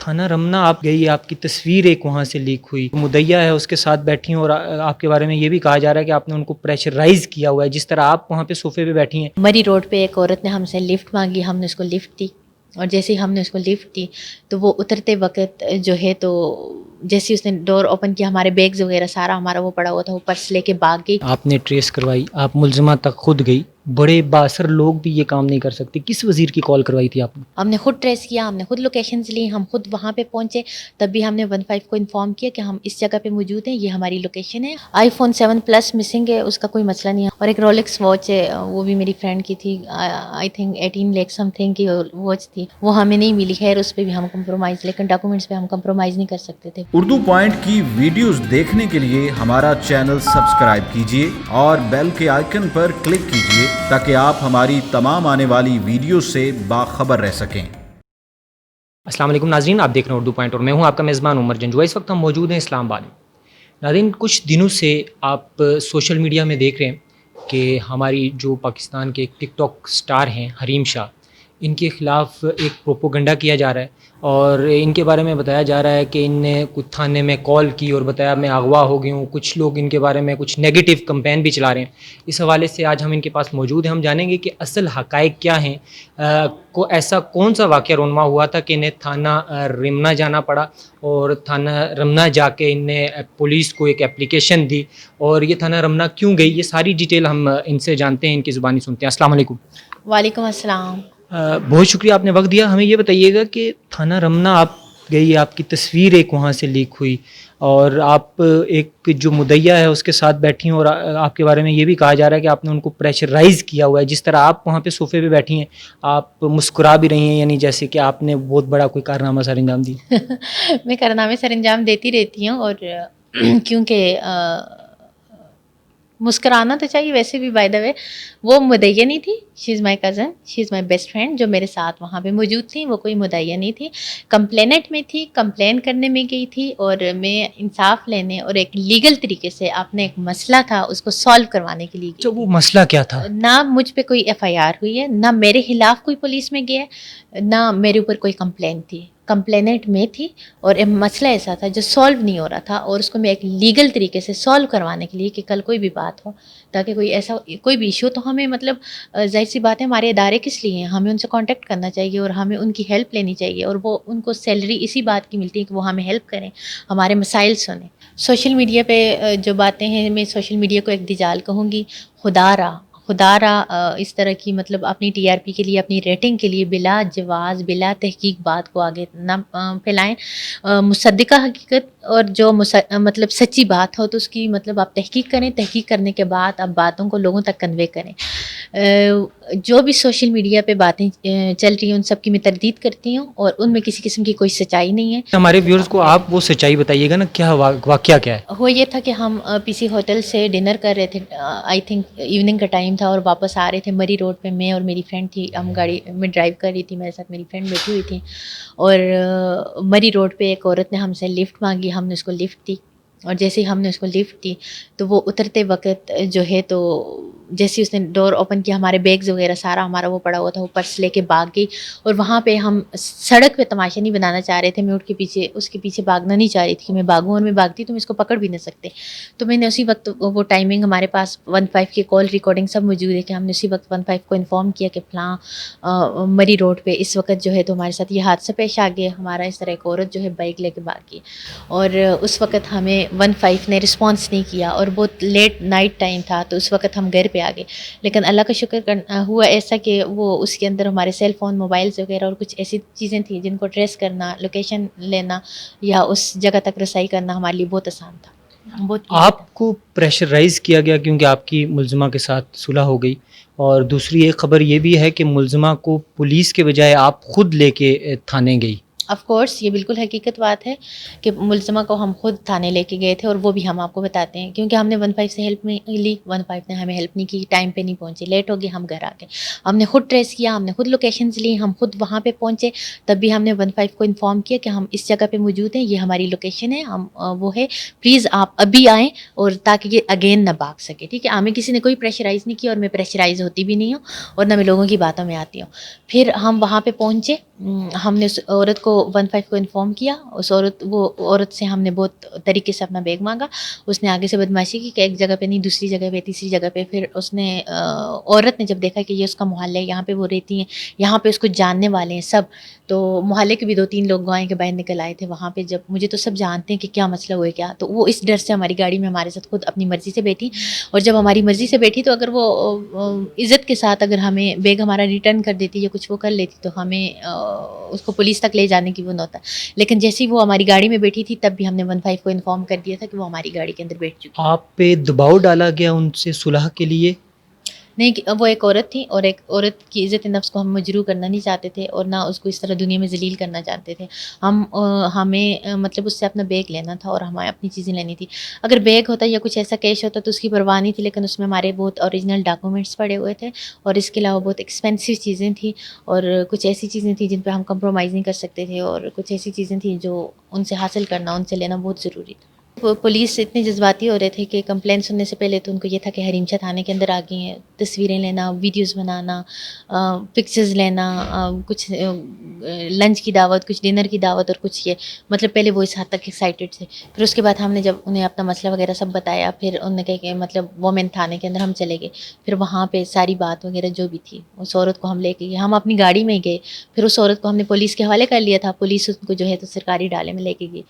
تھانہ رمنا آپ گئی، آپ کی تصویر ایک وہاں سے لیک ہوئی، مدعیہ ہے اس کے ساتھ بیٹھی ہیں اور آپ کے بارے میں یہ بھی کہا جا رہا ہے کہ آپ نے ان کو پریشرائز کیا ہوا ہے، جس طرح آپ وہاں پہ صوفے پہ بیٹھی ہیں۔ مری روڈ پہ ایک عورت نے ہم سے لفٹ مانگی، ہم نے اس کو لفٹ دی، اور جیسے ہی ہم نے اس کو لفٹ دی تو وہ اترتے وقت جو ہے تو جیسے اس نے ڈور اوپن کیا، ہمارے بیگز وغیرہ سارا ہمارا وہ پڑا ہوا تھا، وہ پرس لے کے بھاگ گئی۔ آپ نے ٹریس کروائی، آپ ملزمہ تک خود گئی، بڑے بااثر لوگ بھی یہ کام نہیں کر سکتے، کس وزیر کی کال کروائی تھی آپ نے؟ ہم نے خود ٹریس کیا، ہم نے خود لوکیشنز لی، ہم خود وہاں پہ پہنچے، تب بھی ہم نے 15 کو انفارم کیا کہ ہم اس جگہ پہ موجود ہیں، یہ ہماری لوکیشن ہے۔ آئی فون 7 پلس مسنگ ہے، اس کا کوئی مسئلہ نہیں ہے، اور ایک رولکس واچ ہے، وہ بھی میری فرینڈ کی تھی، I think 18 lakh some thing کی واچ تھی، وہ ہمیں نہیں ملی۔ خیر اس پہ بھی ہم کمپرومائز، لیکن ڈاکومنٹس پہ ہم کمپرومائز نہیں کر سکتے تھے۔ اردو پوائنٹ کی ویڈیوز دیکھنے کے لیے ہمارا چینل سبسکرائب کیجیے اور بیل کے آئیکن پر کلک کیجیے تاکہ آپ ہماری تمام آنے والی ویڈیوز سے باخبر رہ سکیں۔ السلام علیکم ناظرین، آپ دیکھ رہے ہیں اردو پوائنٹ اور میں ہوں آپ کا میزبان عمر جنجوعہ۔ اس وقت ہم موجود ہیں اسلام آباد میں۔ ناظرین، کچھ دنوں سے آپ سوشل میڈیا میں دیکھ رہے ہیں کہ ہماری جو پاکستان کے ایک ٹک ٹاک سٹار ہیں حریم شاہ، ان کے خلاف ایک پروپوگنڈا کیا جا رہا ہے اور ان کے بارے میں بتایا جا رہا ہے کہ ان نے کچھ تھانے میں کال کی اور بتایا میں اغوا ہو گئی ہوں۔ کچھ لوگ ان کے بارے میں کچھ نیگیٹو کمپین بھی چلا رہے ہیں۔ اس حوالے سے آج ہم ان کے پاس موجود ہیں، ہم جانیں گے کہ اصل حقائق کیا ہیں، کو ایسا کون سا واقعہ رونما ہوا تھا کہ انہیں تھانہ رمنا جانا پڑا، اور تھانہ رمنا جا کے ان نے پولیس کو ایک اپلیکیشن دی، اور یہ تھانہ رمنا کیوں گئی، یہ ساری ڈیٹیل ہم ان سے جانتے ہیں، ان کی زبانی سنتے ہیں۔ السلام علیکم۔ وعلیکم السلام۔ بہت شکریہ آپ نے وقت دیا۔ ہمیں یہ بتائیے گا کہ تھانہ رمنا آپ گئی، آپ کی تصویر ایک وہاں سے لیک ہوئی اور آپ ایک جو مدعیہ ہے اس کے ساتھ بیٹھی ہیں، اور آپ کے بارے میں یہ بھی کہا جا رہا ہے کہ آپ نے ان کو پریشرائز کیا ہوا ہے، جس طرح آپ وہاں پہ صوفے پہ بیٹھی ہیں آپ مسکرا بھی رہی ہیں، یعنی جیسے کہ آپ نے بہت بڑا کوئی کارنامہ سر انجام دی۔ میں کارنامے سر انجام دیتی رہتی ہوں، اور کیونکہ مسکرانا تو چاہیے ویسے بھی، بائی دا وے وہ مدعیہ نہیں تھی، she is my cousin, she is my best friend جو میرے ساتھ وہاں پہ موجود تھی، وہ کوئی مدعیہ نہیں تھی، کمپلینٹ میں تھی، کمپلین کرنے میں گئی تھی، اور میں انصاف لینے اور ایک لیگل طریقے سے اپنے ایک مسئلہ تھا اس کو سالو کروانے کے لیے اچھا، وہ مسئلہ کیا تھا؟ نہ مجھ پہ کوئی ایف آئی آر ہوئی ہے، نہ میرے خلاف کوئی پولیس میں گیا ہے، نہ میرے اوپر کوئی کمپلین تھی، کمپلینٹ میں تھی، اور ایک مسئلہ ایسا تھا جو سالو نہیں ہو رہا تھا، اور اس کو میں ایک لیگل طریقے سے سالو کروانے کے لیے کہ کل کوئی بھی بات ہو، تاکہ کوئی ایسا کوئی بھی ایشو، تو ہمیں مطلب ظاہر سی بات ہے ہمارے ادارے کس لیے ہیں، ہمیں ان سے کانٹیکٹ کرنا چاہیے اور ہمیں ان کی ہیلپ لینی چاہیے، اور وہ ان کو سیلری اسی بات کی ملتی ہے کہ وہ ہمیں ہیلپ کریں، ہمارے مسائل سنیں۔ سوشل میڈیا پہ جو باتیں ہیں، میں سوشل میڈیا کو ایک دجال کہوں گی، خدا را اس طرح کی مطلب اپنی ٹی آر پی کے لیے، اپنی ریٹنگ کے لیے بلا جواز بلا تحقیق بات کو آگے نہ پھیلائیں۔ مصدقہ حقیقت اور جو مطلب سچی بات ہو تو اس کی مطلب آپ تحقیق کریں، تحقیق کرنے کے بعد آپ باتوں کو لوگوں تک کنوے کریں۔ جو بھی سوشل میڈیا پہ باتیں چل رہی ہیں ان سب کی میں تردید کرتی ہوں، اور ان میں کسی قسم کی کوئی سچائی نہیں ہے۔ ہمارے ویورز کو آپ وہ سچائی بتائیے گا نا، کیا واقعہ کیا ہے؟ وہ یہ تھا کہ ہم پی سی ہوٹل سے ڈنر کر رہے تھے، آئی تھنک ایوننگ کا ٹائم تھا، اور واپس آ رہے تھے مری روڈ پہ، میں اور میری فرینڈ تھی، ہم گاڑی میں ڈرائیو کر رہی تھی، میرے ساتھ میری فرینڈ بیٹھی ہوئی تھی، اور مری روڈ پہ ایک عورت نے ہم سے لفٹ مانگی، ہم نے اس کو لفٹ دی، اور جیسے ہی ہم نے اس کو لفٹ دی تو وہ اترتے وقت جو ہے تو جیسے اس نے ڈور اوپن کیا، ہمارے بیگز وغیرہ سارا ہمارا وہ پڑا ہوا تھا، وہ پرس لے کے بھاگ گئی، اور وہاں پہ ہم سڑک پہ تماشا نہیں بنانا چاہ رہے تھے، میں اٹھ کے پیچھے اس کے پیچھے بھاگنا نہیں چاہ رہی تھی کہ میں بھاگوں، اور میں بھاگتی تو میں اس کو پکڑ بھی نہ سکتے، تو میں نے اسی وقت وہ ٹائمنگ ہمارے پاس 15 کی کال ریکارڈنگ سب موجود ہے کہ ہم نے اسی وقت 15 کو انفارم کیا کہ فلاں مری روڈ پہ اس وقت جو ہے تو ہمارے ساتھ یہ حادثہ پیش آ گیا، ہمارا اس طرح ایک عورت جو ہے بائک لے کے بھاگ گئی، اور اس وقت ہمیں 15 نے رسپانس نہیں کیا، اور بہت لیٹ نائٹ ٹائم تھا، تو اس وقت ہم گھر پہ آ گئے، لیکن اللہ کا شکر ہوا ایسا کہ وہ اس کے اندر ہمارے سیل فون، موبائلز وغیرہ اور کچھ ایسی چیزیں تھیں جن کو ٹریس کرنا، لوکیشن لینا یا اس جگہ تک رسائی کرنا ہمارے لیے بہت آسان تھا، بہت ایزی تھا۔ آپ کو پریشرائز کیا گیا کیونکہ آپ کی ملزمہ کے ساتھ صلح ہو گئی، اور دوسری ایک خبر یہ بھی ہے کہ ملزمہ کو پولیس کے بجائے آپ خود لے کے تھانے گئی۔ آف کورس یہ بالکل حقیقت بات ہے کہ ملزمہ کو ہم خود تھانے لے کے گئے تھے، اور وہ بھی ہم آپ کو بتاتے ہیں، کیونکہ ہم نے 15 سے ہیلپ لی، 15 نے ہمیں ہیلپ نہیں کی، ٹائم پہ نہیں پہنچے، لیٹ ہو گئے، ہم گھر آ گئے، ہم نے خود ٹریس کیا، ہم نے خود لوکیشنز لی، ہم خود وہاں پہ پہنچے، تب بھی ہم نے 15 کو انفارم کیا کہ ہم اس جگہ پہ موجود ہیں، یہ ہماری لوکیشن ہے، ہم وہ ہے، پلیز آپ ابھی آئیں، اور تاکہ یہ اگین نہ بھاگ سکے، ٹھیک ہے۔ ہمیں کسی نے کوئی پریشرائز نہیں کیا، اور میں پریشرائز ہوتی بھی نہیں ہوں، اور نہ میں لوگوں کی باتوں میں آتی ہوں۔ پھر ہم وہاں پہ پہنچے، ہم نے اس عورت کو 15 کو انفارم کیا. وہ عورت سے ہم نے بہت طریقے سے اپنا بیگ مانگا. اس نے آگے سے بدماشی کی کہ ایک جگہ پہ نہیں, دوسری جگہ پہ, تیسری جگہ پہ. پھر اس نے عورت نے جب دیکھا کہ یہ اس کا محلہ ہے, یہاں پہ وہ رہتی ہیں, یہاں پہ اس کو جاننے والے ہیں سب, تو محلے کے بھی 2-3 لوگ گائیں کے باہر نکل آئے تھے وہاں پہ. جب مجھے تو سب جانتے ہیں کہ کیا مسئلہ ہوا ہے کیا, تو وہ اس ڈر سے ہماری گاڑی میں ہمارے ساتھ خود اپنی مرضی سے بیٹھی. اور جب ہماری مرضی سے بیٹھی تو اگر وہ عزت کے ساتھ اگر ہمیں بیگ ہمارا ریٹرن کر دیتی یا کچھ وہ کر لیتی تو ہمیں اس کو پولیس تک لے جانے کی وہ نہ ہوتا. لیکن جیسے ہی وہ ہماری گاڑی میں بیٹھی تھی تب بھی ہم نے 15 کو انفارم کر دیا تھا کہ وہ ہماری گاڑی کے اندر بیٹھ چکی. آپ پہ دباؤ ڈالا گیا ان سے صلح کے لیے؟ نہیں, وہ ایک عورت تھی اور ایک عورت کی عزت نفس کو ہم مجروح کرنا نہیں چاہتے تھے اور نہ اس کو اس طرح دنیا میں ذلیل کرنا چاہتے تھے. ہمیں مطلب اس سے اپنا بیگ لینا تھا اور ہمیں اپنی چیزیں لینی تھی. اگر بیگ ہوتا یا کچھ ایسا کیش ہوتا تو اس کی پرواہ نہیں تھی, لیکن اس میں ہمارے بہت اوریجنل ڈاکومنٹس پڑے ہوئے تھے اور اس کے علاوہ بہت ایکسپینسو چیزیں تھیں اور کچھ ایسی چیزیں تھیں جن پہ ہم کمپرومائز نہیں کر سکتے تھے اور کچھ ایسی چیزیں تھیں جو ان سے حاصل کرنا, ان سے لینا بہت ضروری تھا. پولیس اتنے جذباتی ہو رہے تھے کہ کمپلین سننے سے پہلے تو ان کو یہ تھا کہ حریمچہ تھانے کے اندر آ گئی ہیں, تصویریں لینا, ویڈیوز بنانا, پکچرز لینا, کچھ لنچ کی دعوت, کچھ ڈنر کی دعوت اور کچھ یہ, مطلب پہلے وہ اس حد تک ایکسائٹیڈ تھے. پھر اس کے بعد ہم نے جب انہیں اپنا مسئلہ وغیرہ سب بتایا, پھر انہوں نے کہا کہ مطلب وومن تھانے کے اندر ہم چلے گئے. پھر وہاں پہ ساری بات وغیرہ جو بھی تھی اس عورت کو ہم لے کے گئے, ہم اپنی گاڑی میں ہی گئے. پھر اس عورت کو ہم نے پولیس کے حوالے کر لیا تھا, پولیس ان کو جو ہے تو سرکاری ڈالے میں لے کے گئی.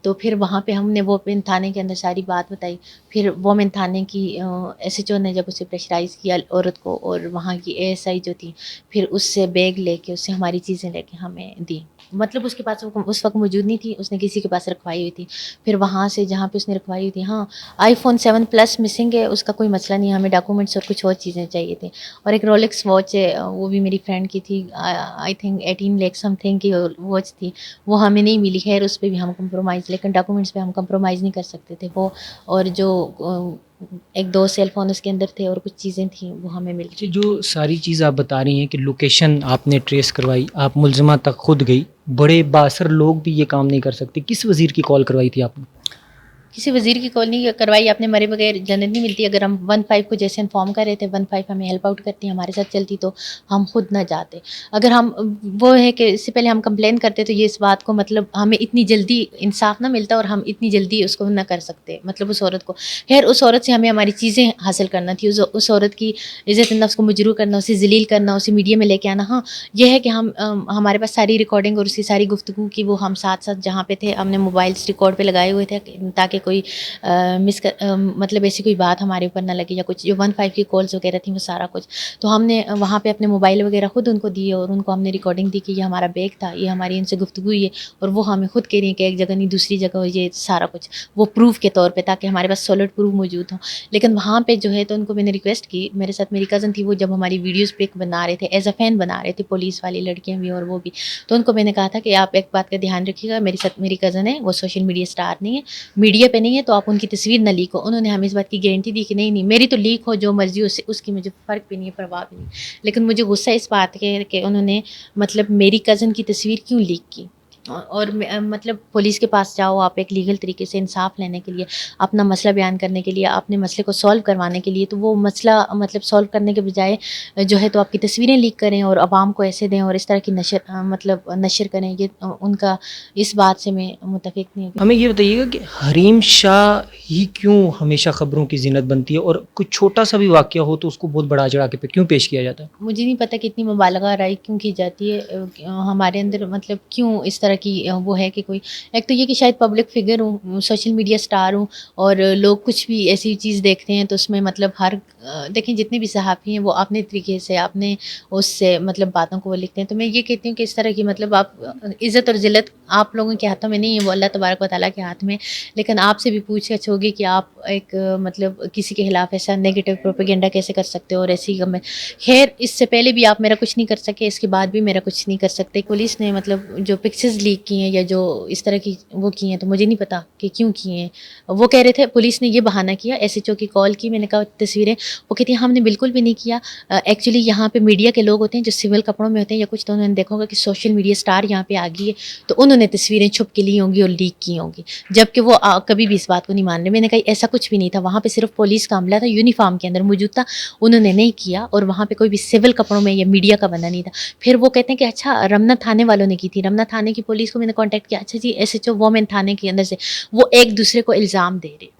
تو پھر وہاں پہ ہم نے وومن تھانے کے اندر ساری بات بتائی. پھر وومن تھانے کی ایس ایچ او نے جب اسے پریشرائز کیا عورت کو, اور وہاں کی اے ایس آئی جو تھی, پھر اس سے بیگ لے کے, اس سے ہماری چیزیں لے کے ہمیں دی. مطلب اس کے پاس اس وقت موجود نہیں تھی, اس نے کسی کے پاس رکھوائی ہوئی تھی. پھر وہاں سے جہاں پہ اس نے رکھوائی ہوئی تھی, ہاں iPhone 7 Plus مسنگ ہے, اس کا کوئی مسئلہ نہیں, ہمیں ڈاکومنٹس اور کچھ اور چیزیں چاہیے تھیں. اور ایک رولکس واچ ہے, وہ بھی میری فرینڈ کی تھی, I think 18 lakhs some thing کی واچ تھی, وہ ہمیں نہیں ملی. خیر اس پہ بھی ہم کمپرومائز, لیکن ڈاکومنٹس پہ ہم کمپرومائز نہیں کر سکتے تھے. وہ اور جو 1-2 سیل فون اس کے اندر تھے اور کچھ چیزیں تھیں وہ ہمیں مل گئی. جو ساری چیز آپ بتا رہی ہیں کہ لوکیشن آپ نے ٹریس کروائی, آپ ملزمہ تک خود گئی, بڑے بااثر لوگ بھی یہ کام نہیں کر سکتے. کس وزیر کی کال کروائی تھی آپ نے؟ کسی وزیر کی کال نہیں کروائی آپ نے, مرے بغیر جنت نہیں ملتی. اگر ہم 15 کو جیسے انفارم کر رہے تھے, 15 ہمیں ہیلپ آؤٹ کرتی, ہمارے ساتھ چلتی تو ہم خود نہ جاتے. اگر ہم وہ ہے کہ اس سے پہلے ہم کمپلین کرتے تو یہ اس بات کو مطلب ہمیں اتنی جلدی انصاف نہ ملتا اور ہم اتنی جلدی اس کو نہ کر سکتے, مطلب اس عورت کو. خیر اس عورت سے ہمیں ہماری چیزیں حاصل کرنا تھی, اس عورت کی عزت نفس کو مجروح کرنا, اسے ذلیل کرنا, اسے میڈیا میں لے کے آنا. ہاں یہ ہے کہ ہمارے پاس ساری ریکارڈنگ اور اس کی ساری گفتگو کی وہ ہم ساتھ ساتھ جہاں پہ تھے ہم نے موبائلس ریکارڈ پہ لگائے ہوئے تھے تاکہ کوئی مطلب ایسی کوئی بات ہمارے اوپر نہ لگے, یا کچھ جو 15 کی کالز وغیرہ تھیں وہ سارا کچھ. تو ہم نے وہاں پہ اپنے موبائل وغیرہ خود ان کو دیے اور ان کو ہم نے ریکارڈنگ دی کہ یہ ہمارا بیگ تھا, یہ ہماری ان سے گفتگو ہوئی ہے, اور وہ ہمیں خود کہہ رہی ہیں کہ ایک جگہ نہیں دوسری جگہ, یہ سارا کچھ وہ پروف کے طور پہ, تاکہ ہمارے پاس سالڈ پروف موجود ہوں. لیکن وہاں پہ جو ہے تو ان کو میں نے ریکویسٹ کی, میرے ساتھ میری کزن تھی, وہ جب ہماری ویڈیوز پک بنا رہے تھے ایز اے فین بنا رہے تھے, پولیس والی لڑکیاں بھی اور وہ بھی, تو ان کو میں نے کہا تھا کہ آپ ایک بات کا دھیان رکھیے گا, میرے ساتھ میری کزن ہے, وہ سوشل میڈیا اسٹار نہیں ہے, میڈیا پہ نہیں ہے, تو آپ ان کی تصویر نہ لیک ہو. انہوں نے ہمیں اس بات کی گارنٹی دی کہ نہیں میری تو لیک ہو جو مرضی ہو, اس کی مجھے فرق بھی نہیں ہے, پرواہ بھی نہیں. لیکن مجھے غصہ اس بات کہ انہوں نے مطلب میری کزن کی تصویر کیوں لیک کی. اور مطلب پولیس کے پاس جاؤ آپ ایک لیگل طریقے سے انصاف لینے کے لیے, اپنا مسئلہ بیان کرنے کے لیے, اپنے مسئلے کو سولو کروانے کے لیے, تو وہ مسئلہ مطلب سولو کرنے کے بجائے جو ہے تو آپ کی تصویریں لیک کریں اور عوام کو ایسے دیں اور اس طرح کی نشر کریں, یہ ان کا اس بات سے میں متفق نہیں ہوں. ہمیں یہ بتائیے گا کہ حریم شاہ ہی کیوں ہمیشہ خبروں کی زینت بنتی ہے, اور کچھ چھوٹا سا بھی واقعہ ہو تو اس کو بہت بڑا چڑھا کے کیوں پیش کیا جاتا ہے؟ مجھے نہیں پتہ کہ اتنی مبالغہ آرائی کیوں کی جاتی ہے ہمارے اندر, مطلب کیوں اس طرح کی وہ ہے کہ کوئی, ایک تو یہ کہ شاید پبلک فگر ہوں, سوشل میڈیا اسٹار ہوں, اور لوگ کچھ بھی ایسی چیز دیکھتے ہیں تو اس میں مطلب دیکھیں جتنے بھی صحافی ہیں وہ اپنے طریقے سے اپنے اس سے مطلب باتوں کو وہ لکھتے ہیں. تو میں یہ کہتی ہوں کہ اس طرح کی مطلب آپ عزت اور ذلت آپ لوگوں کے ہاتھوں میں نہیں ہے, وہ اللہ تبارک و تعالیٰ کے ہاتھ میں. لیکن آپ سے بھی پوچھ گچھ ہوگی کہ آپ ایک مطلب کسی کے خلاف ایسا نیگیٹو پروپیگنڈا کیسے کر سکتے ہو, اور ایسی میں خیر اس سے پہلے بھی آپ میرا کچھ نہیں کر سکے, اس کے بعد بھی میرا کچھ نہیں کر سکتے. پولیس نے مطلب جو پکچرز لیک کی ہیں یا جو اس طرح کی وہ کی ہیں, تو مجھے نہیں پتا کہ کیوں کیے ہیں. وہ کہہ رہے تھے, پولیس نے یہ بہانہ کیا, ایس ایچ او کی کال کی, میں نے کہا تصویریں, وہ کہتی ہیں ہم نے بالکل بھی نہیں کیا. ایکچولی یہاں پہ میڈیا کے لوگ ہوتے ہیں جو سول کپڑوں میں ہوتے ہیں یا کچھ, تو انہوں نے دیکھا ہوگا کہ سوشل میڈیا اسٹار یہاں پہ آ گئی ہے, تو انہوں نے تصویریں چھپ کے لی ہوں گی اور لیک کی ہوں گی, جبکہ وہ کبھی بھی اس بات کو نہیں مان رہے. میں نے کہا ایسا کچھ بھی نہیں تھا, وہاں پہ صرف پولیس کا عملہ تھا, یونیفارم کے اندر موجود تھا, انہوں نے نہیں کیا, اور وہاں پہ کوئی بھی سول کپڑوں میں یا میڈیا کا بندہ نہیں تھا. پھر وہ کہتے ہیں کہ اچھا رمنا تھانے والوں نے کی تھی. رمنا تھانے کی پولیس کو میں نے کانٹیکٹ کیا, اچھا جی SHO وومن تھانے کے اندر سے, وہ ایک دوسرے کو الزام دے رہے,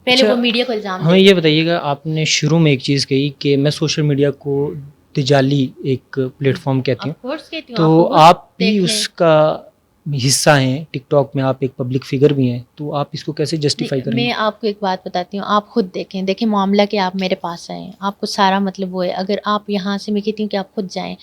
پہلے وہ میڈیا کو الزام ہمیں یہ بتائیے گا, آپ نے شروع میں ایک چیز کہی کہ میں سوشل میڈیا کو تجالی ایک پلیٹ فارم کہتی ہوں, تو آپ بھی اس کا حصہ ہیں, ٹک ٹاک میں آپ ایک پبلک فگر بھی ہیں, تو آپ اس کو کیسے جسٹیفائی کریں گے؟ میں آپ کو ایک بات بتاتی ہوں, آپ خود دیکھیں معاملہ کہ آپ میرے پاس آئیں, آپ کو سارا مطلب وہ ہے, اگر آپ یہاں سے, میں کہتی ہوں کہ آپ خود جائیں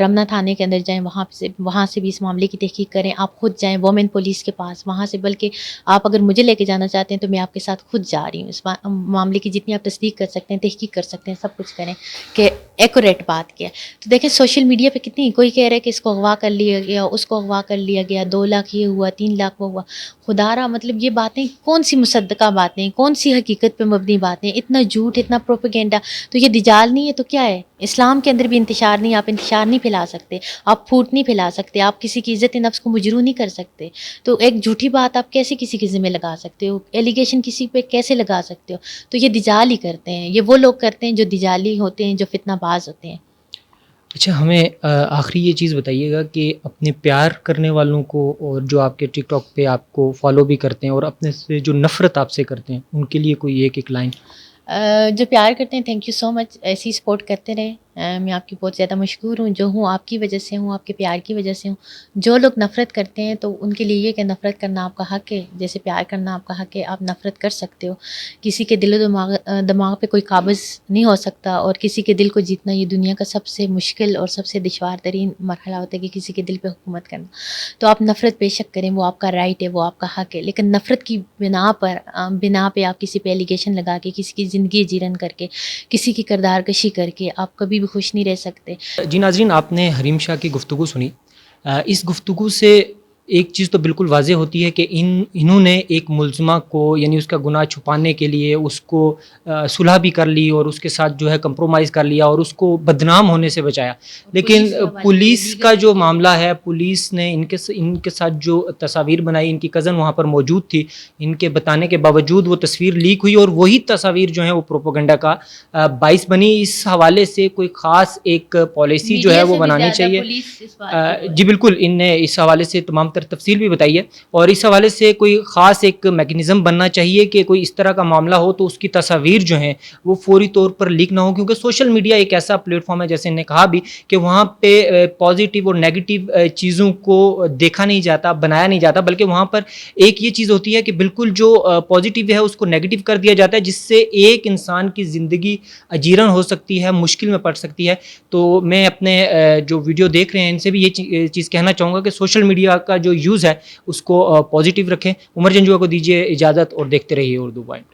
رمنا تھانے کے اندر جائیں, وہاں سے بھی اس معاملے کی تحقیق کریں, آپ خود جائیں وومن پولیس کے پاس, وہاں سے, بلکہ آپ اگر مجھے لے کے جانا چاہتے ہیں تو میں آپ کے ساتھ خود جا رہی ہوں, اس معاملے کی جتنی آپ تصدیق کر سکتے ہیں, تحقیق کر سکتے ہیں, سب کچھ کریں کہ ایکوریٹ بات کیا. تو دیکھیں سوشل میڈیا پہ کتنی, کوئی کہہ رہا ہے کہ اس کو اغوا کر لیا گیا, اس کو اغوا کر لیا گیا, 2 لاکھ یہ ہوا, 3 لاکھ وہ ہوا. خدا را, مطلب یہ باتیں کون سی مصدقہ باتیں, کون سی حقیقت پہ مبنی باتیں, اتنا جھوٹ, اتنا پروپیگنڈا. تو یہ دجال نہیں ہے تو کیا ہے؟ اسلام کے اندر بھی انتشار نہیں, آپ انتشار نہیں پھیلا سکتے, آپ پھوٹ نہیں پھیلا سکتے, آپ کسی کی عزت نفس کو مجروح نہیں کر سکتے. تو ایک جھوٹی بات آپ کیسے کسی کے ذمہ لگا سکتے ہو, ایلیگیشن کسی پہ کیسے لگا سکتے ہو؟ تو یہ دجال ہی کرتے ہیں, یہ وہ لوگ کرتے ہیں جو دجالی ہوتے ہیں, جو فتنہ باز ہوتے ہیں. اچھا, ہمیں آخری یہ چیز بتائیے گا کہ اپنے پیار کرنے والوں کو, اور جو آپ کے ٹک ٹاک پہ آپ کو فالو بھی کرتے ہیں اور اپنے سے جو نفرت آپ سے کرتے ہیں, ان کے لیے کوئی ایک لائن. جو پیار کرتے ہیں, تھینک یو سو مچ, ایسی سپورٹ کرتے رہیں, میں آپ کی بہت زیادہ مشکور ہوں, جو ہوں آپ کی وجہ سے ہوں, آپ کے پیار کی وجہ سے ہوں. جو لوگ نفرت کرتے ہیں تو ان کے لیے یہ کہ نفرت کرنا آپ کا حق ہے, جیسے پیار کرنا آپ کا حق ہے, آپ نفرت کر سکتے ہو. کسی کے دل و دماغ پہ کوئی قابض نہیں ہو سکتا, اور کسی کے دل کو جیتنا یہ دنیا کا سب سے مشکل اور سب سے دشوار ترین مرحلہ ہوتا ہے, کہ کسی کے دل پہ حکومت کرنا. تو آپ نفرت بے شک کریں, وہ آپ کا رائٹ ہے, وہ آپ کا حق ہے, لیکن نفرت کی بنا پہ آپ کسی پہ ایلیگیشن لگا کے, کسی کی زندگی جیرن کر کے, کسی کی کردار کشی کر کے آپ کبھی بھی خوش نہیں رہ سکتے. جی ناظرین, آپ نے حریم شاہ کی گفتگو سنی. اس گفتگو سے ایک چیز تو بالکل واضح ہوتی ہے کہ انہوں نے ایک ملزمہ کو, یعنی اس کا گناہ چھپانے کے لیے اس کو صلح بھی کر لی, اور اس کے ساتھ جو ہے کمپرومائز کر لیا, اور اس کو بدنام ہونے سے بچایا. لیکن پولیس کا جو معاملہ ہے, پولیس نے ان کے ساتھ جو تصاویر بنائی, ان کی کزن وہاں پر موجود تھی, ان کے بتانے کے باوجود وہ تصویر لیک ہوئی, اور وہی تصاویر جو ہیں وہ پروپیگنڈا کا باعث بنی. اس حوالے سے کوئی خاص ایک پالیسی جو ہے وہ بنانی چاہیے. جی بالکل, ان نے اس حوالے سے تمام تفصیل بھی بتائی ہے, اور اس حوالے سے کوئی خاص ایک میکنزم بننا چاہیے کہ کوئی اس طرح کا معاملہ ہو تو اس کی تصاویر جو ہیں وہ فوری طور پر لیک نہ ہو, کیونکہ سوشل میڈیا ایک ایسا پلیٹ فارم ہے, جیسے انہوں نے کہا بھی, کہ وہاں پہ پازیٹیو اور نیگیٹو چیزوں کو دیکھا نہیں جاتا, بنایا نہیں جاتا, بلکہ وہاں پر ایک یہ چیز ہوتی ہے کہ بالکل جو پازیٹیو ہے اس کو نیگیٹو کر دیا جاتا ہے, جس سے ایک انسان کی زندگی اجیرن ہو سکتی ہے, مشکل میں پڑ سکتی ہے. تو میں اپنے جو ویڈیو دیکھ رہے ہیں ان سے بھی یہ چیز کہنا چاہوں گا کہ سوشل میڈیا کا جو یوز ہے اس کو پازیٹیو رکھیں. عمر جنجوعہ کو دیجیے اجازت, اور دیکھتے رہیے اردو پوائنٹ.